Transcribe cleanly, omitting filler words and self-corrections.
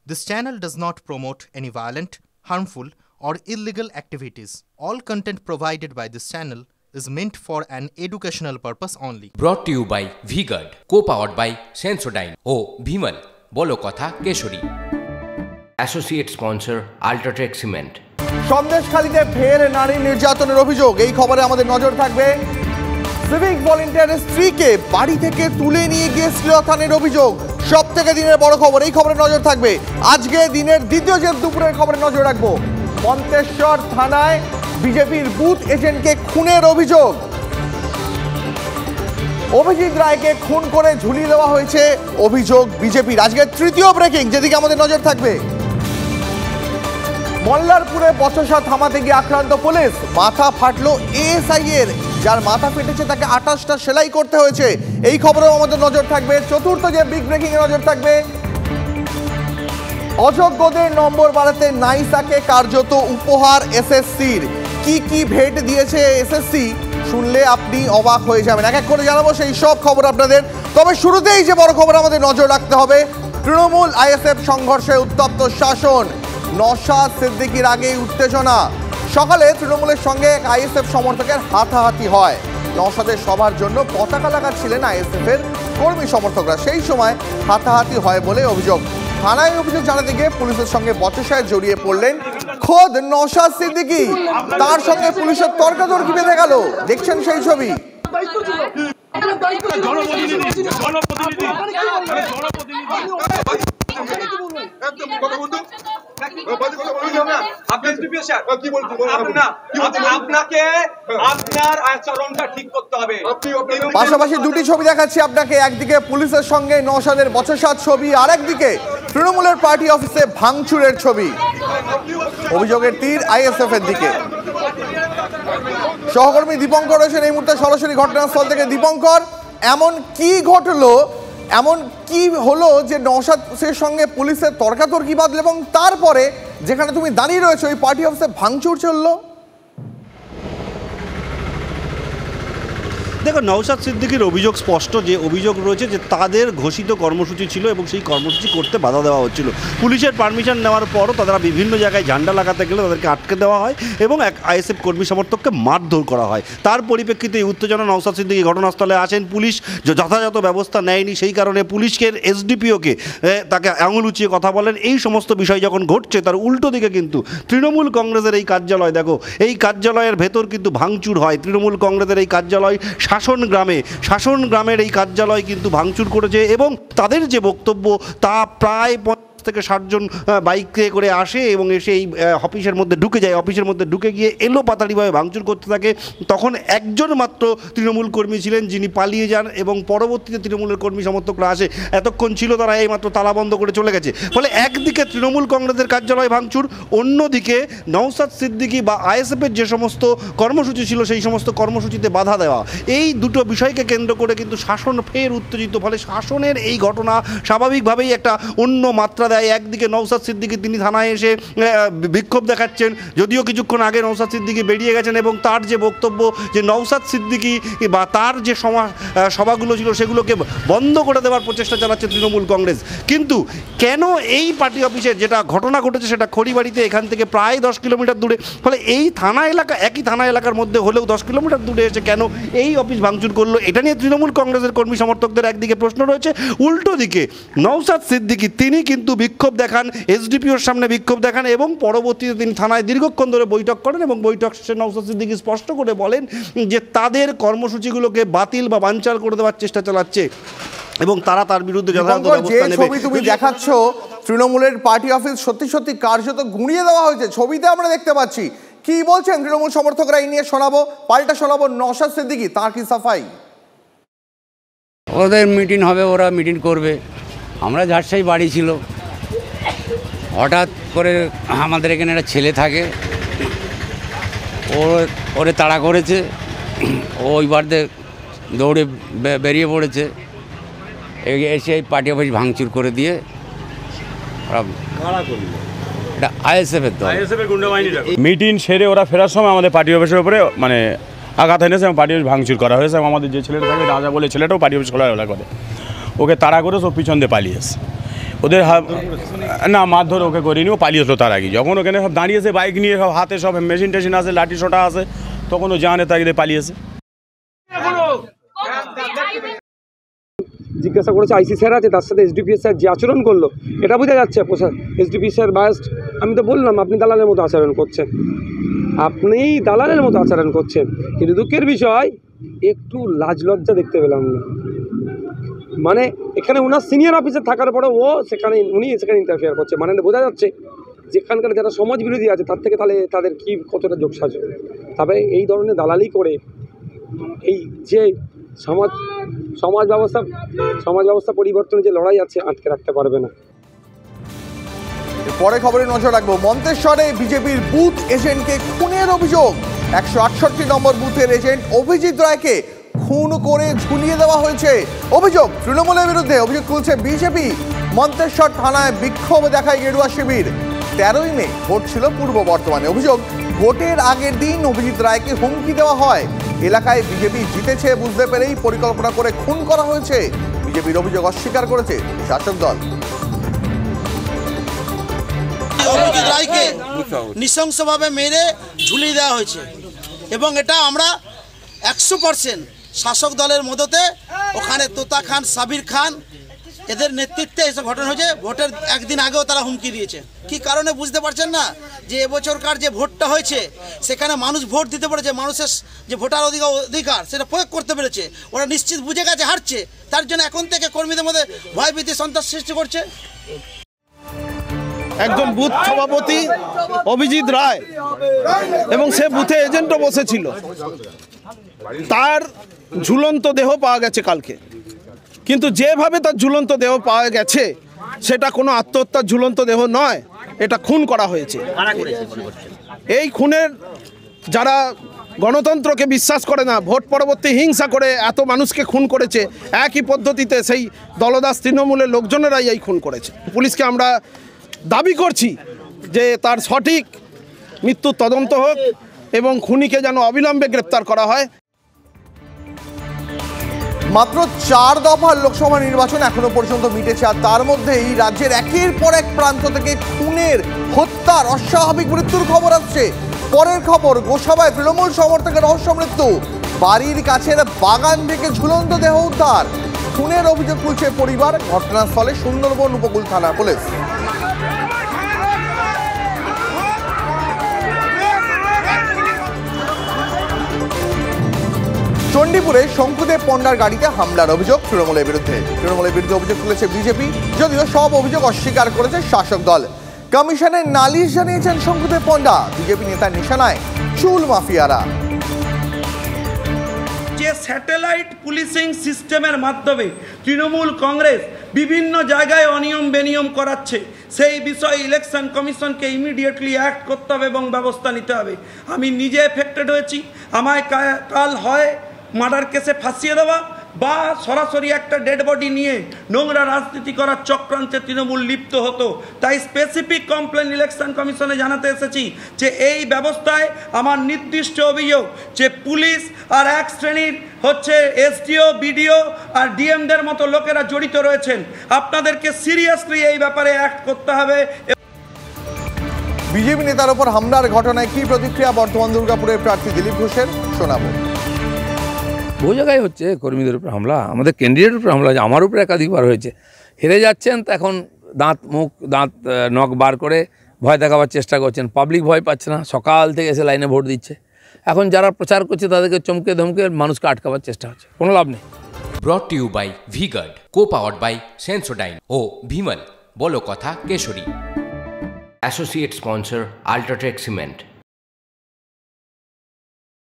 This channel does not promote any violent, harmful, or illegal activities. All content provided by this channel is meant for an educational purpose only. Brought to you by V-Guard, co-powered by Sensodyne O Bhimal, বলো কথা Keshari. Associate sponsor Ultratech Cement। সন্দেশখালীতে ফের নারী নির্যাতনের অভিযোগ, এই খবরে আমাদের নজর থাকবে। সিভিক ভলেন্টিয়ারের স্ত্রীকে বাড়ি থেকে তুলে নিয়ে গিয়ে শ্লীলতাহানির অভিযোগ, সব থেকে দিনের বড় খবর, এই খবরে নজর থাকবে। আজকে দিনের দ্বিতীয় যে দুপুরের খবরে নজর রাখবো। মন্তেশ্বর থানায় বিজেপির বুথ এজেন্টকে খুনের অভিযোগ, অভিজিৎ রায়কে খুন করে ঝুলিয়ে দেওয়া হয়েছে অভিযোগ বিজেপির। আজকে তৃতীয় ব্রেকিং, যেদিকে আমাদের নজর থাকবে। মল্লারপুরে বচসা থামাতে গিয়ে আক্রান্ত পুলিশ, মাথা ফাটলো এএসআই এর, যার মাথা ফেটেছে তাকে 28টা সেলাই করতে হয়েছে, এই খবরেও আমাদের নজর থাকবে। চতুর্থ যে বিগ ব্রেকিং এ নজর থাকবে, অযোগ্যদের নম্বর বাড়াতে নাইসাকে কার্যত উপহার এসএসসির। কি কি ভেট দিয়েছে এসএসসি শুনলে আপনি অবাক হয়ে যাবেন। এক এক করে জানাবো সেই সব খবর আপনাদের। তবে শুরুতেই যে বড় খবর আমাদের নজর রাখতে হবে, তৃণমূল আইএসএফ সংঘর্ষে উত্তপ্ত শাসন, নওশাদ সিদ্দিকীর আগেই উত্তেজনা। সকালে তৃণমূলের সঙ্গে এক আইএসএফ সমর্থকের হাতাহাতি হয়। নওশাদের সভার জন্য পতাকা লাগাচ্ছিলেন আইএসএফ এর কর্মী সমর্থকরা, সেই সময় হাতাহাতি হয় বলে অভিযোগ। থানায় অভিযোগ জানাতে গিয়ে পুলিশের সঙ্গে বচসায় জড়িয়ে পড়লেন খোদ নওশাদ সিদ্দিকী, তার সঙ্গে পুলিশের তর্কাতর্কি বেঁধে গেল। দেখছেন সেই ছবি। পাশাপাশি দুটি ছবি দেখাচ্ছি আপনাকে, একদিকে পুলিশের সঙ্গে নওশাদের বচসার ছবি, আর একদিকে তৃণমূলের পার্টি অফিসে ভাঙচুরের ছবি। অভিযোগের তীর আইএসএফ এর দিকে। সহকর্মী দীপঙ্কর রয়েছেন এই মুহূর্তে সরাসরি ঘটনাস্থল থেকে। দীপঙ্কর, এমন কি ঘটলো, এমন কি হলো যে নওশাদের সঙ্গে পুলিশের তর্কাতর্কি বাঁধলো এবং তারপরে যেখানে তুমি দাঁড়িয়ে রয়েছে ওই পার্টি অফিসে ভাঙচুর চললো? দেখো, নওশাদ সিদ্দিকীর অভিযোগ স্পষ্ট, যে অভিযোগ রয়েছে যে তাদের ঘোষিত কর্মসূচি ছিল এবং সেই কর্মসূচি করতে বাধা দেওয়া হচ্ছিল। পুলিশের পারমিশন নেওয়ার পরও তারা বিভিন্ন জায়গায় ঝান্ডা লাগাতে গেলে তাদেরকে আটকে দেওয়া হয় এবং এক আইএসএফ কর্মী সমর্থককে মারধর করা হয়। তার পরিপ্রেক্ষিতে এই উত্তেজনা, নওশাদ সিদ্দিকী ঘটনাস্থলে আসেন, পুলিশ যথাযথ ব্যবস্থা নেয়নি, সেই কারণে পুলিশকে এসডিপিওকে তাকে আঙুল উঁচিয়ে কথা বলেন। এই সমস্ত বিষয় যখন ঘটছে, তার উল্টো দিকে কিন্তু তৃণমূল কংগ্রেসের এই কার্যালয়, দেখো এই কার্যালয়ের ভেতর কিন্তু ভাঙচুর হয়। তৃণমূল কংগ্রেসের এই কার্যালয় শাসন গ্রামের এই কার্যালয় কিন্তু ভাঙচুর করেছে এবং তাদের যে বক্তব্য তা প্রায় 50 থেকে 60 জন বাইকে করে আসে এবং এসে এই অফিসের মধ্যে ঢুকে যায়। অফিসের মধ্যে ঢুকে গিয়ে এলোপাতাড়িভাবে ভাঙচুর করতে থাকে। তখন একজন মাত্র তৃণমূল কর্মী ছিলেন যিনি পালিয়ে যান এবং পরবর্তীতে তৃণমূলের কর্মী সমর্থকরা আসে। এতক্ষণ ছিল তারা এই মাত্র তালা বন্ধ করে চলে গেছে। ফলে একদিকে তৃণমূল কংগ্রেসের কার্যালয় ভাঙচুর, অন্যদিকে নওশাদ সিদ্দিকী বা আইএসএফের যে সমস্ত কর্মসূচি ছিল সেই সমস্ত কর্মসূচিতে বাধা দেওয়া। এই দুটো বিষয়কে কেন্দ্র করে কিন্তু শাসন ফের উত্তেজিত। ফলে শাসনের এই ঘটনা স্বাভাবিকভাবেই একটা অন্য মাত্রা দেয়। একদিকে নওশাদ সিদ্দিকী তিনি থানায় এসে বিক্ষোভ দেখাচ্ছেন, যদিও কিছুক্ষণ আগে নওশাদ সিদ্দিকী বেরিয়ে গেছেন এবং তার যে বক্তব্য যে নওশাদ সিদ্দিকী বা তার যে সভাগুলো ছিল সেগুলোকে বন্ধ করে দেওয়ার প্রচেষ্টা চালাচ্ছে তৃণমূল কংগ্রেস। কিন্তু কেন এই পার্টি অফিসের যেটা ঘটনা ঘটেছে সেটা খড়িবাড়িতে, এখান থেকে প্রায় 10 কিলোমিটার দূরে, ফলে এই থানা এলাকা, একই থানা এলাকার মধ্যে হলেও 10 কিলোমিটার দূরে এসে কেন এই অফিস ভাঙচুর করলো, এটা নিয়ে তৃণমূল কংগ্রেসের কর্মী সমর্থকদের একদিকে প্রশ্ন রয়েছে। উল্টো দিকে নওশাদ সিদ্দিকী তিনি কিন্তু বিক্ষোভ দেখান, এসডিপিওর সামনে বিক্ষোভ দেখান এবং পরবর্তীতে তিনি থানায় দীর্ঘক্ষণ ধরে বৈঠক করেন এবং বৈঠক শেষে নওশাদ সিদ্দিকী স্পষ্ট করে বলেন যে তাদের কর্মসূচিগুলোকে বাতিল বা বানচাল করে দেওয়ার চেষ্টা চালাচ্ছে এবং তারা তার বিরুদ্ধে যথাযথ ব্যবস্থা নেবে। ছবি তুমি দেখাচ্ছ, তৃণমূলের পার্টি অফিস সত্যি সত্যি কার্যত গুঁড়িয়ে দেওয়া হয়েছে, ছবিতে আমরা দেখতে পাচ্ছি। কি বলছেন তৃণমূল সমর্থকরা এই নিয়ে শোনাবো, পাল্টা শোনাবো নওশাদ সিদ্দিকী, তার কি সাফাই? ওদের মিটিং হবে, ওরা মিটিং করবে। আমরা ঝাড়সাই বাড়ি ছিল, হঠাৎ করে আমাদের এখানে একটা ছেলে থাকে, ওরে তাড়া করেছে, ওই বাড়িতে দৌড়ে বেরিয়ে পড়েছে, এসে পার্টি অফিস ভাঙচুর করে দিয়ে এটা আইএসএফের দল, মিটিং সেরে ওরা ফেরার সময় আমাদের পার্টি অফিসের উপরে মানে আঘাত এনেছে এবং পার্টি অফিস ভাঙচুর করা হয়েছে। আমাদের যে ছেলেটা থাকে রাজা বলে ছেলেটাও পার্টি অফিস খোলা করে, ওকে তাড়া করে সব পিছন দিয়ে পালিয়েছে। ওদের না মারধর ওকে করিনি, ও পালিয়েছিল তার আগে। যখন ওখানে সব দাঁড়িয়েছে বাইক নিয়ে, সব হাতে সব মেশিন টেশিন আছে, লাঠি সোটা আছে, তখন ও জানে তাকে পালিয়েছে। জিজ্ঞাসা করেছে আইসি স্যার আছে, তার সাথে এসডিপিএস স্যার যে আচরণ করলো এটা বোঝা যাচ্ছে এসডিপি স্যার বায়াসড। আমি তো বললাম আপনি দালালের মতো আচরণ করছেন, আপনি দালালের মতো আচরণ করছেন। কিন্তু দুঃখের বিষয় একটু লাজ লজ্জা দেখতে পেলাম না। মানে এখানে ওনার সিনিয়র অফিসার থাকার পরে উনি সেখানে ইন্টারফেয়ার করছে, মানে বোঝা যাচ্ছে যেখানকার যারা সমাজ বিরোধী আছে তার থেকে তাহলে তাদের কি কতটা যোগসাজক। তবে এই ধরনের দালালি করে এই যে সমাজ ব্যবস্থা পরিবর্তনের যে লড়াই আছে আটকে রাখতে পারবে না। পরে খবরে নজর রাখবো। মন্তেশ্বরে বিজেপির বুথ এজেন্টকে খুনের অভিযোগ। 168 নম্বর বুথের এজেন্ট অভিজিৎ রায়কে খুন করে ঝুলিয়ে দেওয়া হয়েছে। অভিযোগ তৃণমূলের বিরুদ্ধে। অভিযোগ তুলছে বিজেপি। মন্তেশ্বর থানায় বিক্ষোভ দেখায় গেরুয়া শিবির। 13ই মে ভোট ছিল পূর্ব বর্ধমানে। অভিযোগ ভোটের আগের দিন অভিজিৎ রায়কে হুমকি দেওয়া হয়। এলাকায় বিজেপি জিতেছে বুঝতে পেরেই পরিকল্পনা করে খুন করা হয়েছে। বিজেপির অভিযোগ অস্বীকার করেছে শাসক দল। অভিজিৎ রায়কে নৃশংসভাবে মেরে ঝুলিয়ে দেওয়া হয়েছে এবং এটা আমরা 100% শাসক দলের মদতে, ওখানে তোতা খান, সাবির খান এদের নেতৃত্বে এসব ঘটনা হয়েছে। ভোটের একদিন আগেও তারা হুমকি দিয়েছে। কি কারণে বুঝতে পারছেন না? যে এবছরকার যে ভোটটা হয়েছে সেখানে মানুষ ভোট দিতে পেরেছে, মানুষের যে ভোটার অধিকার সেটা প্রয়োগ করতে পেরেছে। ওরা নিশ্চিত বুঝে গেছে হারছে, তার জন্য এখন থেকে কর্মীদের মধ্যে ভয়ভীতি সন্ত্রাস সৃষ্টি করছে। একজন বুথ সভাপতি অভিজিৎ রায় এবং সে বুথে এজেন্টও বসেছিল, তার ঝুলন্ত দেহ পাওয়া গেছে কালকে। কিন্তু যেভাবে তার ঝুলন্ত দেহ পাওয়া গেছে সেটা কোনো আত্মহত্যার ঝুলন্ত দেহ নয়, এটা খুন করা হয়েছে। এই খুনের যারা গণতন্ত্রকে বিশ্বাস করে না, ভোট পরবর্তী হিংসা করে এত মানুষকে খুন করেছে, একই পদ্ধতিতে সেই দলদাস তৃণমূলের লোকজনেরাই এই খুন করেছে। পুলিশকে আমরা দাবি করছি যে তার সঠিক মৃত্যুর তদন্ত হোক এবং খুনিকে যেন অবিলম্বে গ্রেপ্তার করা হয়। মাত্র 4 দফার লোকসভা নির্বাচন এখনো পর্যন্ত মিটেছে, আর তার মধ্যেই রাজ্যের একের পর এক প্রান্ত থেকে খুনের, হত্যার, অস্বাভাবিক মৃত্যুর খবর আসছে। পরের খবর, গোসাবায় তৃণমূল সমর্থকের রহস্য মৃত্যু। বাড়ির কাছের বাগান থেকে ঝুলন্ত দেহ উদ্ধার। খুনের অভিযোগ তুলছে পরিবার। ঘটনাস্থলে সুন্দরবন উপকূল থানার পুলিশ। চণ্ডীপুরে শঙ্কুদেব পণ্ডার গাড়িতে হামলার অভিযোগ তৃণমূলের বিরুদ্ধে। অভিযোগ তুলেছে বিজেপি, যদিও সব অভিযোগ অস্বীকার করেছে শাসক দল। কমিশনে নালিশ জানিয়েছেন শঙ্কুদেব পণ্ডা। বিজেপি নেতার নিশানায় চুল মাফিয়ারা। যে স্যাটেলাইট পুলিশিং সিস্টেমের মাধ্যমে তৃণমূল কংগ্রেস বিভিন্ন জায়গায় অনিয়ম বেনিয়ম করাচ্ছে, সেই বিষয়ে ইলেকশন কমিশনকে ইমিডিয়েটলি অ্যাক্ট করতে হবে এবং ব্যবস্থা নিতে হবে। আমি নিজে এফেক্টেড হয়েছি। আমায় কাল হয় মার্ডার কেসে ফাঁসিয়ে দেওয়া বা সরাসরি একটা ডেড বডি নিয়ে নোংরা রাজনীতি করার চক্রান্তে তৃণমূল লিপ্ত হতো। তাই স্পেসিফিক কমপ্লেন ইলেকশন কমিশনে জানাতে এসেছি যে এই ব্যবস্থায় আমার নির্দিষ্ট অভিযোগ যে পুলিশ আর এক শ্রেণীর হচ্ছে এসডিও, বিডিও আর ডিএমদের মতো লোকেরা জড়িত রয়েছেন। আপনাদেরকে সিরিয়াসলি এই ব্যাপারে অ্যাক্ট করতে হবে। বিজেপি নেতার ওপর হামলার ঘটনায় কি প্রতিক্রিয়া বর্তমান দুর্গাপুরের প্রার্থী দিলীপ ঘোষের, শোনাবো। বহু জায়গায় হচ্ছে কর্মীদের উপর হামলা, আমাদের ক্যান্ডিডেটের উপর হামলা, আমার উপরে একাধিকবার হয়েছে। হেরে যাচ্ছেন তো এখন দাঁত নখ বার করে ভয় দেখাবার চেষ্টা করছেন। পাবলিক ভয় পাচ্ছে না, সকাল থেকে এসে লাইনে ভোট দিচ্ছে। এখন যারা প্রচার করছে তাদেরকে চমকে ধমকে মানুষকে আটকাবার চেষ্টা হচ্ছে, কোনো লাভ নেই। Brought to you by V-Guard, co-powered by Sensodyne ও ভিমল, বলো কথা Kesari. Associate sponsor UltraTech cement.